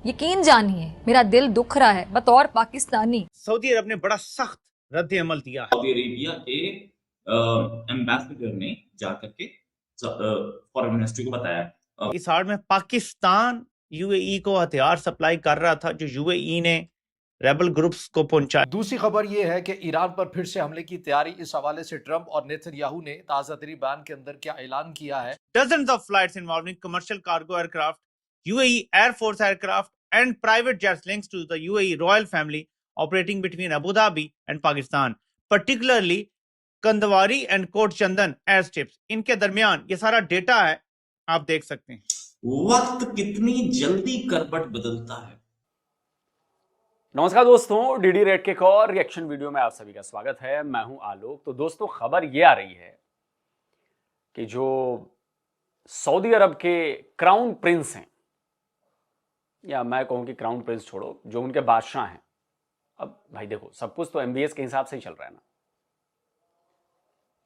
यकीन जानिए मेरा दिल दुख रहा है बतौर पाकिस्तानी। सऊदी अरब ने बड़ा सख्त रद्द अमल दिया है। सऊदी अरेबिया के एम्बेसडर ने जाकर के फॉरेन मिनिस्ट्री को बताया। इस हाल में पाकिस्तान यूएई को हथियार सप्लाई कर रहा था जो यूएई ने रेबल ग्रुप्स को पहुंचाया। दूसरी खबर यह है कि ईरान पर फिर से हमले की तैयारी। इस हवाले से ट्रंप और नेतन्याहू ने ताजा तरीन बयान के अंदर क्या ऐलान किया है। Dozens of flights involving commercial cargo aircraft, UAE Air Force aircraft, and private jets linked to the UAE royal family operating between Abu Dhabi and Pakistan, particularly Kandwari and Kot Chandan airstrips, इनके दरमियान ये सारा डेटा है, आप देख सकते हैं। वक्त कितनी जल्दी करवट बदलता है। नमस्कार दोस्तों, डीडी रेड के एक और रिएक्शन वीडियो में आप सभी का स्वागत है। मैं हूं आलोक। तो दोस्तों, खबर ये आ रही है कि जो सऊदी अरब के क्राउन प्रिंस हैं, या मैं कहूं कि क्राउन प्रिंस छोड़ो, जो उनके बादशाह हैं। अब भाई देखो, सब कुछ तो एमबीएस के हिसाब से ही चल रहा है ना।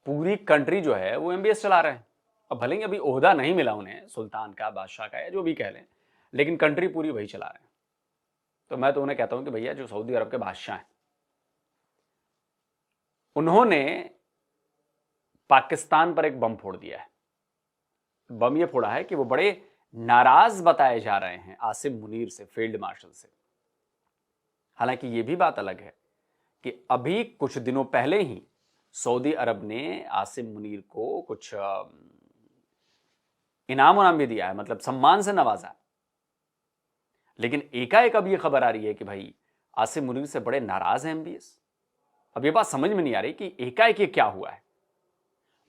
पूरी कंट्री जो है वो एमबीएस चला रहे हैं। अब भले ही अभी ओहदा नहीं मिला उन्हें, सुल्तान का, बादशाह का, या जो भी कह लें, लेकिन कंट्री पूरी वही चला रहे हैं। तो मैं तो उन्हें कहता हूं कि भैया, जो सऊदी अरब के बादशाह हैं, उन्होंने पाकिस्तान पर एक बम फोड़ दिया है। बम ये फोड़ा है कि वो बड़े नाराज बताए जा रहे हैं आसिम मुनीर से, फील्ड मार्शल से। हालांकि ये भी बात अलग है कि अभी कुछ दिनों पहले ही सऊदी अरब ने आसिम मुनीर को कुछ इनाम उनाम भी दिया है, मतलब सम्मान से नवाजा है। लेकिन एकाएक अब ये खबर आ रही है कि भाई आसिम मुनीर से बड़े नाराज हैं एमबीएस। अब ये बात समझ में नहीं आ रही कि एकाएक ये क्या हुआ है।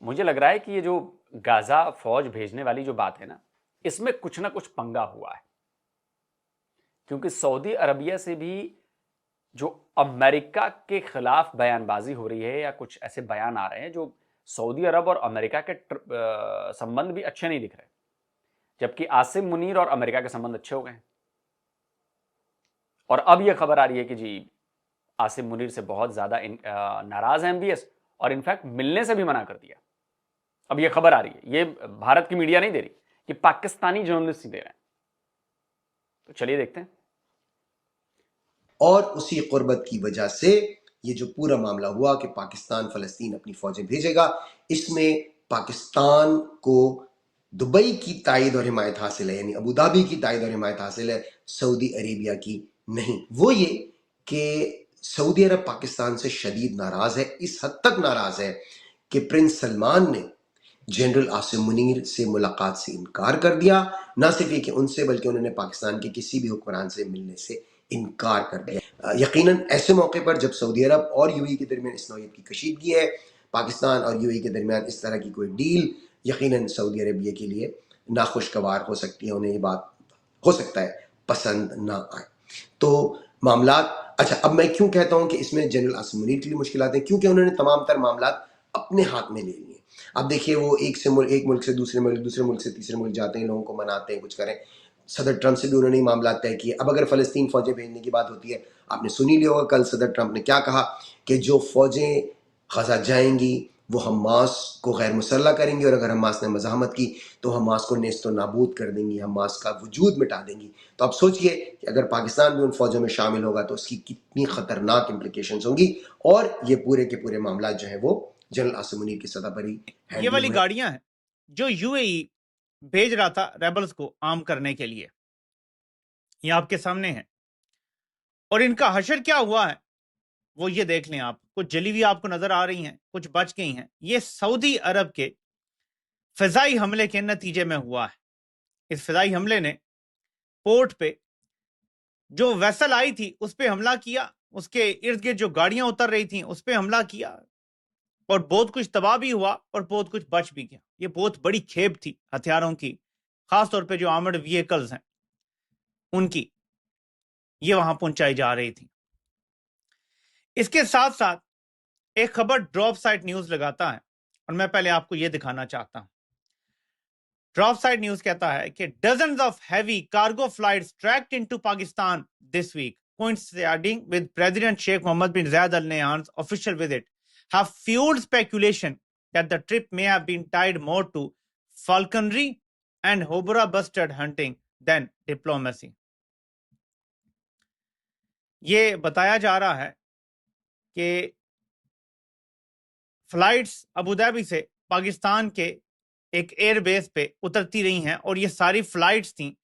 मुझे लग रहा है कि ये जो गाजा फौज भेजने वाली जो बात है ना, इसमें कुछ ना कुछ पंगा हुआ है। क्योंकि सऊदी अरबिया से भी जो अमेरिका के खिलाफ बयानबाजी हो रही है, या कुछ ऐसे बयान आ रहे हैं जो सऊदी अरब और अमेरिका के संबंध भी अच्छे नहीं दिख रहे, जबकि आसिम मुनीर और अमेरिका के संबंध अच्छे हो गए हैं। और अब यह खबर आ रही है कि जी आसिम मुनीर से बहुत ज्यादा नाराज है एमबीएस, और इनफैक्ट मिलने से भी मना कर दिया। अब यह खबर आ रही है, ये भारत की मीडिया नहीं दे रही, कि पाकिस्तानी जर्नलिस्ट ही दे रहे हैं। तो चलिए देखते हैं। और उसी कुर्बत की वजह से ये जो पूरा मामला हुआ कि पाकिस्तान फ़लस्तीन अपनी फौजें भेजेगा, इसमें पाकिस्तान को दुबई की तायद और हिमायत हासिल है, यानी अबू धाबी की तायद और हिमायत हासिल है, सऊदी अरेबिया की नहीं। वो ये कि सऊदी अरब पाकिस्तान से शदीद नाराज़ है, इस हद तक नाराज़ है कि प्रिंस सलमान ने जनरल आसिम मुनीर से मुलाकात से इनकार कर दिया। ना सिर्फ ये कि उनसे, बल्कि उन्होंने पाकिस्तान के किसी भी हुक्मरान से मिलने से इनकार कर दिया। यकीनन ऐसे मौके पर जब सऊदी अरब और यूएई के दरमियान इस नौयत की कशीदगी है, पाकिस्तान और यूएई के दरमियान इस तरह की कोई डील यकीनन सऊदी अरबिया के लिए नाखुशगवार हो सकती है। उन्हें ये बात हो सकता है पसंद ना आए। तो मामलात, अच्छा, अब मैं क्यों कहता हूं कि इसमें जनरल आसिम मुनीर के लिए मुश्किलात हैं, क्योंकि उन्होंने तमाम तर मामलात अपने हाथ में ले लिए। अब देखिए, वो एक मुल्क से दूसरे मुल्क से तीसरे मुल्क जाते हैं, लोगों को मनाते हैं, कुछ करें। सदर ट्रंप से भी उन्होंने मामला तय किए। अब अगर फ़लस्तीन फ़ौजें भेजने की बात होती है, आपने सुनी लिया होगा कल सदर ट्रंप ने क्या कहा कि जो फ़ौजें गज़ा जाएंगी वो हमास को गैर मुसल्लह करेंगी, और अगर हमास ने मज़ाहमत की तो हमास को नेस्तो नाबूद कर देंगी, हमास का वजूद मिटा देंगी। तो आप सोचिए कि अगर पाकिस्तान भी उन फ़ौजों में शामिल होगा तो उसकी कितनी ख़तरनाक इम्प्लिकेशंस होंगी। और ये पूरे के पूरे मामला जो है वो जनरल आसिम मुनीर की सतह पर ही ये वाली गाड़ियां हैं जो यूएई भेज रहा था रेबल्स को आर्म करने के लिए, ये आपके सामने है। और इनका हशर क्या हुआ है वो ये देख लें आप। कुछ जली हुई आपको नजर आ रही हैं, कुछ बच गई हैं। ये सऊदी अरब के फिजाई हमले के नतीजे में हुआ है। इस फिजाई हमले ने पोर्ट पे जो वेसल आई थी उस पे हमला किया, उसके इर्द गिर्द जो गाड़ियां उतर रही थी उस पे हमला किया, और बहुत कुछ तबाह भी हुआ और बहुत कुछ बच भी गया। ये बहुत बड़ी खेप थी हथियारों की, खासतौर पे जो आर्मर्ड व्हीकल्स हैं उनकी, ये वहां पहुंचाई जा रही थी। इसके साथ साथ एक खबर ड्रॉप साइट न्यूज लगाता है, और मैं पहले आपको यह दिखाना चाहता हूं। ड्रॉप साइट न्यूज कहता है कि dozens of heavy cargo flights tracked into Pakistan this week, coinciding with President Sheikh Mohammed bin Zayed Al Nahyan's official visit, have fueled speculation that the trip may have been tied more to falconry and Hobra bustard hunting than diplomacy. ये बताया जा रहा है कि flights Abu Dhabi से पाकिस्तान के एक airbase पे उतरती रही हैं और ये सारी फ्लाइट्स थी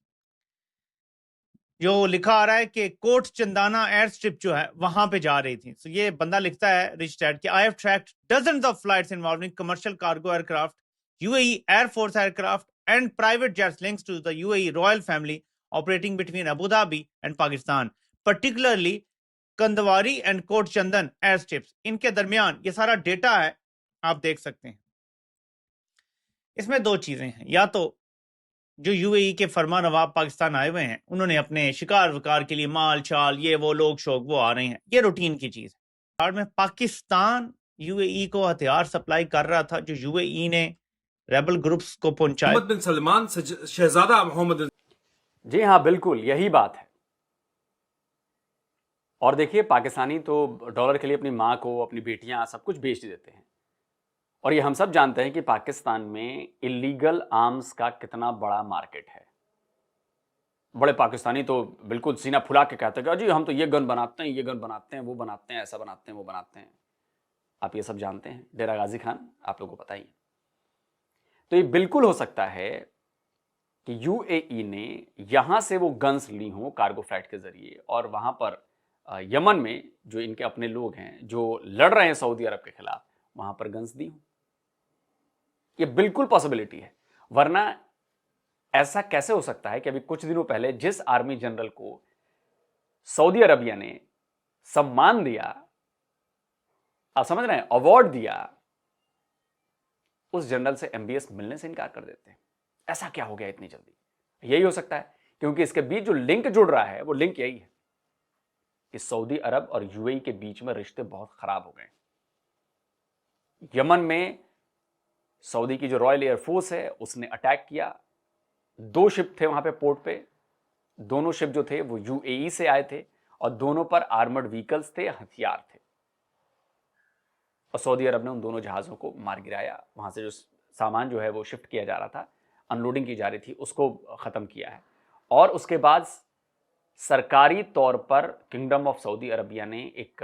जो लिखा आ रहा है कि कोट चंदाना एयर स्ट्रिप जो है वहां पे जा रही थी। तो ये बंदा लिखता है रिच डैड कि I have tracked dozens of flights involving commercial cargo aircraft, UAE air force aircraft and private jets links to the UAE royal family operating between Abu Dhabi and Pakistan, particularly Kandwari and Kot Chandan air strips. इनके दरमियान ये सारा data है, आप देख सकते हैं। इसमें दो चीजें हैं, या तो जो यूएई के फरमा नवाब पाकिस्तान आए हुए हैं उन्होंने अपने शिकार विकार के लिए माल चाल ये वो लोग शोक वो आ रहे हैं, ये रूटीन की चीज है। और में पाकिस्तान यूएई को हथियार सप्लाई कर रहा था जो यूएई ने रेबल ग्रुप्स को पहुंचाए। मोहम्मद बिन सलमान शहजादा मोहम्मद। जी हाँ, बिल्कुल यही बात है। और देखिए, पाकिस्तानी तो डॉलर के लिए अपनी माँ को, अपनी बेटियां सब कुछ बेच देते हैं। और ये हम सब जानते हैं कि पाकिस्तान में इलीगल आर्म्स का कितना बड़ा मार्केट है। बड़े पाकिस्तानी तो बिल्कुल सीना फुला के कहते हैं कि जी हम तो ये गन बनाते हैं, ये गन बनाते हैं, वो बनाते हैं, ऐसा बनाते हैं, वो बनाते हैं। आप ये सब जानते हैं, डेरा गाजी खान आप लोगों को पता ही है। तो ये बिल्कुल हो सकता है कि यूएई ने यहां से वो गन्स ली हों कार्गो फ्लाइट के जरिए और वहां पर यमन में जो इनके अपने लोग हैं जो लड़ रहे हैं सऊदी अरब के खिलाफ, वहां पर गन्स दी हों। ये बिल्कुल पॉसिबिलिटी है। वरना ऐसा कैसे हो सकता है कि अभी कुछ दिनों पहले जिस आर्मी जनरल को सऊदी अरबिया ने सम्मान दिया, आप समझ रहे हैं, अवार्ड दिया, उस जनरल से एमबीएस मिलने से इनकार कर देते हैं। ऐसा क्या हो गया इतनी जल्दी? यही हो सकता है क्योंकि इसके बीच जो लिंक जुड़ रहा है वो लिंक यही है कि सऊदी अरब और यूएई के बीच में रिश्ते बहुत खराब हो गए। यमन में सऊदी की जो रॉयल एयरफोर्स है उसने अटैक किया। 2 शिप थे वहां पे पोर्ट पे, दोनों शिप जो थे वो यूएई से आए थे और दोनों पर आर्मर्ड व्हीकल्स थे, हथियार थे। और सऊदी अरब ने उन दोनों जहाज़ों को मार गिराया। वहां से जो सामान जो है वो शिफ्ट किया जा रहा था, अनलोडिंग की जा रही थी, उसको ख़त्म किया है। और उसके बाद सरकारी तौर पर किंगडम ऑफ सऊदी अरबिया ने एक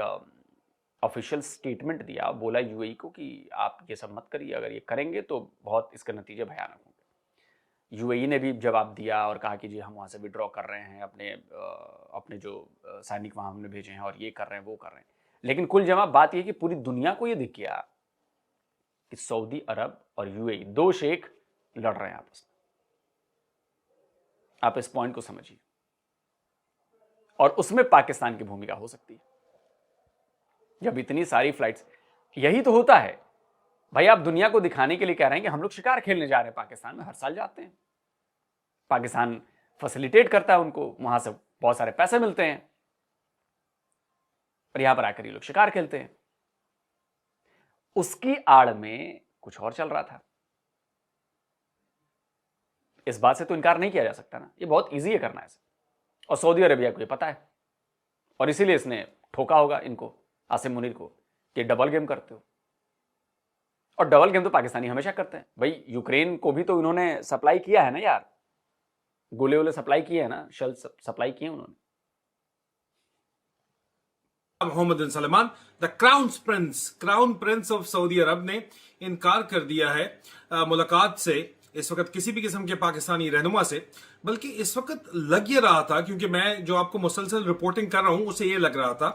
ऑफिशियल स्टेटमेंट दिया, बोला यूएई को कि आप ये सब मत करिए, अगर ये करेंगे तो बहुत इसके नतीजे भयानक होंगे। यूएई ने भी जवाब दिया और कहा कि जी हम वहाँ से विड्रॉ कर रहे हैं, अपने जो सैनिक वहाँ हमने भेजे हैं और ये कर रहे हैं, वो कर रहे हैं। लेकिन कुल जमा बात यह कि पूरी दुनिया को ये दिख गया कि सऊदी अरब और यूएई 2 शेख लड़ रहे हैं आपस में। आप इस पॉइंट को समझिए। और उसमें पाकिस्तान की भूमिका हो सकती है। जब इतनी सारी फ्लाइट्स, यही तो होता है भाई, आप दुनिया को दिखाने के लिए कह रहे हैं कि हम लोग शिकार खेलने जा रहे हैं पाकिस्तान में, हर साल जाते हैं, पाकिस्तान फैसिलिटेट करता है उनको, वहां से बहुत सारे पैसे मिलते हैं, और यहां पर आकर ये लोग शिकार खेलते हैं। उसकी आड़ में कुछ और चल रहा था। इस बात से तो इनकार नहीं किया जा सकता ना, ये बहुत इजी है करना ऐसे। और सऊदी अरेबिया को ये पता है और इसीलिए इसने ठोका होगा इनको, आसिम मुनीर को, कि डबल गेम करते हो। और डबल गेम तो पाकिस्तानी हमेशा करते हैं भाई। यूक्रेन को भी तो इन्होंने सप्लाई किया है ना यार, गोले वोले सप्लाई किए हैं ना, शेल सप्लाई किए उन्होंने। Mohammed bin Salman, the crown prince of Saudi Arabia ने इनकार कर दिया है मुलाकात से इस वक्त किसी भी किस्म के पाकिस्तानी रहनुमा से। बल्कि इस वक्त लग ये रहा था, क्योंकि मैं जो आपको मुसलसल रिपोर्टिंग कर रहा हूं उसे ये लग रहा था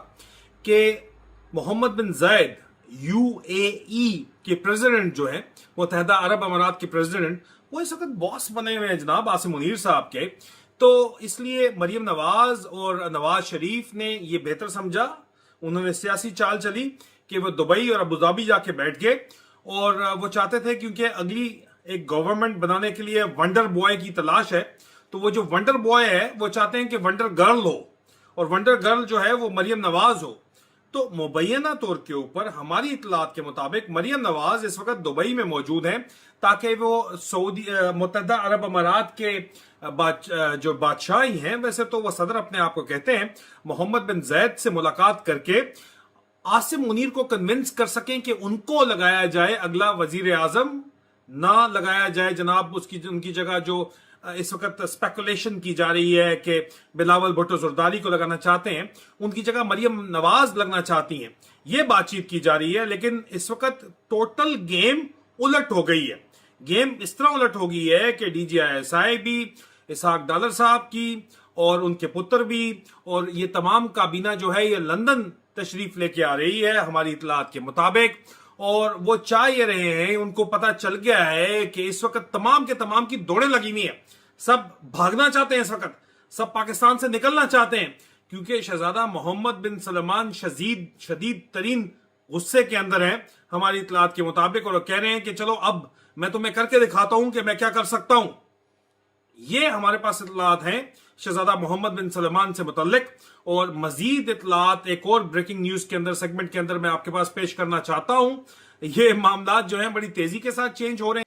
कि मोहम्मद बिन जायद यूएई के प्रेसिडेंट जो है, मुत्तहिदा अरब अमारात के प्रेसिडेंट, वो इस वक्त बॉस बने हुए हैं जनाब आसिम मुनीर साहब के। तो इसलिए मरियम नवाज और नवाज शरीफ ने ये बेहतर समझा, उन्होंने सियासी चाल चली कि वो दुबई और अबू धाबी जाके बैठ गए। और वो चाहते थे, क्योंकि अगली एक गवर्नमेंट बनाने के लिए वंडर बॉय की तलाश है, तो वो जो वंडर बॉय है वो चाहते हैं कि वंडर गर्ल हो, और वंडर गर्ल जो है वो मरियम नवाज हो। तो मुबैना तौर के ऊपर हमारी इतलात के मुताबिक मरियम नवाज इस वक्त दुबई में मौजूद हैं, ताकि वो सऊदी मुत्तहिदा अरब अमारात के जो बादशाही हैं, वैसे तो वो सदर अपने आप को कहते हैं, मोहम्मद बिन जैद से मुलाकात करके आसिम मुनीर को कन्विंस कर सकें कि उनको लगाया जाए अगला वजीर आजम, ना लगाया जाए जनाब उनकी जगह जो इस वक्त स्पेकुलेशन की जा रही है कि बिलावल भुट्टो जरदारी को लगाना चाहते हैं, उनकी जगह मरियम नवाज लगना चाहती हैं, ये बातचीत की जा रही है। लेकिन इस वक्त टोटल गेम उलट हो गई है। गेम इस तरह उलट हो गई है कि DGISI भी, इसहाक डालर साहब की और उनके पुत्र भी, और ये तमाम काबीना जो है ये लंदन तशरीफ लेके आ रही है हमारी इतलात के मुताबिक। और वो चाह ये रहे हैं, उनको पता चल गया है कि इस वक्त तमाम के तमाम की दौड़ें लगी हुई हैं, सब भागना चाहते हैं, इस वक्त सब पाकिस्तान से निकलना चाहते हैं, क्योंकि शहजादा मोहम्मद बिन सलमान शदीद तरीन गुस्से के अंदर है हमारी इतलात के मुताबिक, और कह रहे हैं कि चलो अब मैं तुम्हें करके दिखाता हूं कि मैं क्या कर सकता हूं। ये हमारे पास इतलात हैं शहजादा मोहम्मद बिन सलमान से मुतल्लिक। और मजीद इतलात एक और ब्रेकिंग न्यूज के अंदर सेगमेंट के अंदर मैं आपके पास पेश करना चाहता हूं। ये मामला जो है बड़ी तेजी के साथ चेंज हो रहे हैं।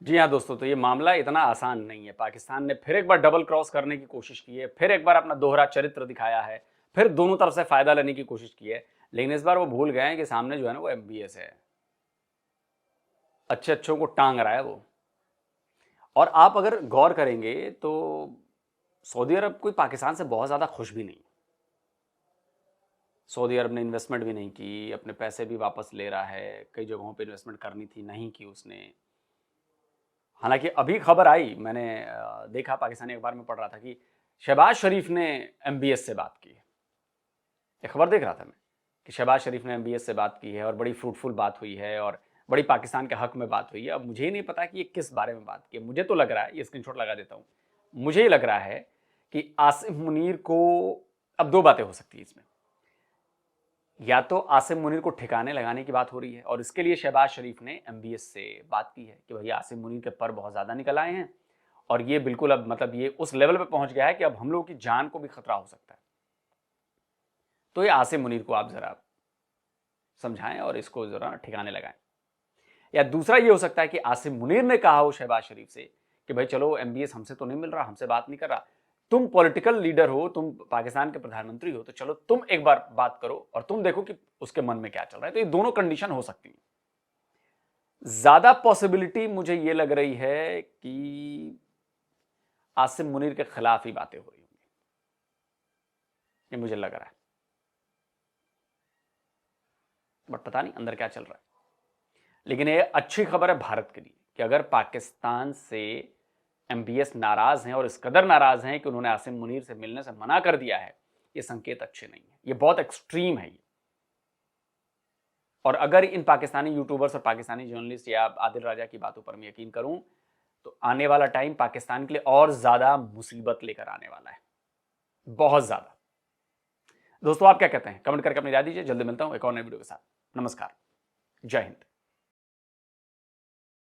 जी हाँ दोस्तों, तो ये मामला इतना आसान नहीं है। पाकिस्तान ने फिर एक बार डबल क्रॉस करने की कोशिश की है, फिर एक बार अपना दोहरा चरित्र दिखाया है, फिर दोनों तरफ से फायदा लेने की कोशिश की है। लेकिन इस बार वो भूल गए हैं कि सामने जो है ना वो MBS है, अच्छे अच्छों को टांग रहा है वो। और आप अगर गौर करेंगे तो सऊदी अरब कोई पाकिस्तान से बहुत ज़्यादा खुश भी नहीं। सऊदी अरब ने इन्वेस्टमेंट भी नहीं की, अपने पैसे भी वापस ले रहा है, कई जगहों पे इन्वेस्टमेंट करनी थी नहीं की उसने। हालांकि अभी खबर आई, मैंने देखा पाकिस्तानी अखबार में पढ़ रहा था कि शहबाज शरीफ ने MBS से बात की है। ये खबर देख रहा था मैं कि शहबाज शरीफ ने MBS से बात की है और बड़ी फ्रूटफुल बात हुई है और बड़ी पाकिस्तान के हक में बात हुई है। अब मुझे नहीं पता कि ये किस बारे में बात की है। मुझे तो लग रहा है, ये स्क्रीनशॉट लगा देता हूँ, मुझे लग रहा है कि आसिम मुनीर को, अब दो बातें हो सकती है इसमें, या तो आसिम मुनीर को ठिकाने लगाने की बात हो रही है और इसके लिए शहबाज शरीफ ने MBS से बात की है कि भैया आसिम मुनीर के पर बहुत ज़्यादा निकल आए हैं और ये बिल्कुल अब मतलब ये उस लेवल पे पहुंच गया है कि अब हम लोगों की जान को भी खतरा हो सकता है। तो ये आसिम मुनीर को आप ज़रा समझाएं और इसको ज़रा ठिकाने लगाएं। या दूसरा ये हो सकता है कि आसिम मुनीर ने कहा हो शहबाज शरीफ से कि भाई चलो MBS हमसे तो नहीं मिल रहा, हमसे बात नहीं कर रहा, तुम पॉलिटिकल लीडर हो, तुम पाकिस्तान के प्रधानमंत्री हो, तो चलो तुम एक बार बात करो और तुम देखो कि उसके मन में क्या चल रहा है। तो ये दोनों कंडीशन हो सकती है। ज्यादा पॉसिबिलिटी मुझे ये लग रही है कि आसिम मुनीर के खिलाफ ही बातें हो रही होंगी, ये मुझे लग रहा है, बट पता नहीं अंदर क्या चल रहा है। लेकिन ये अच्छी खबर है भारत के लिए कि अगर पाकिस्तान से MBS नाराज हैं और इस कदर नाराज हैं कि उन्होंने आसिम मुनीर से मिलने से मना कर दिया है, ये संकेत अच्छे नहीं है, ये बहुत एक्सट्रीम है ये। और अगर इन पाकिस्तानी यूट्यूबर्स और पाकिस्तानी जर्नलिस्ट या आदिल राजा की बातों पर मैं यकीन करूं तो आने वाला टाइम पाकिस्तान के लिए और ज्यादा मुसीबत लेकर आने वाला है, बहुत ज्यादा। दोस्तों आप क्या कहते हैं, कमेंट करके अपनी राय दीजिए। जल्दी मिलता हूं एक और नए वीडियो के साथ। नमस्कार, जय हिंद।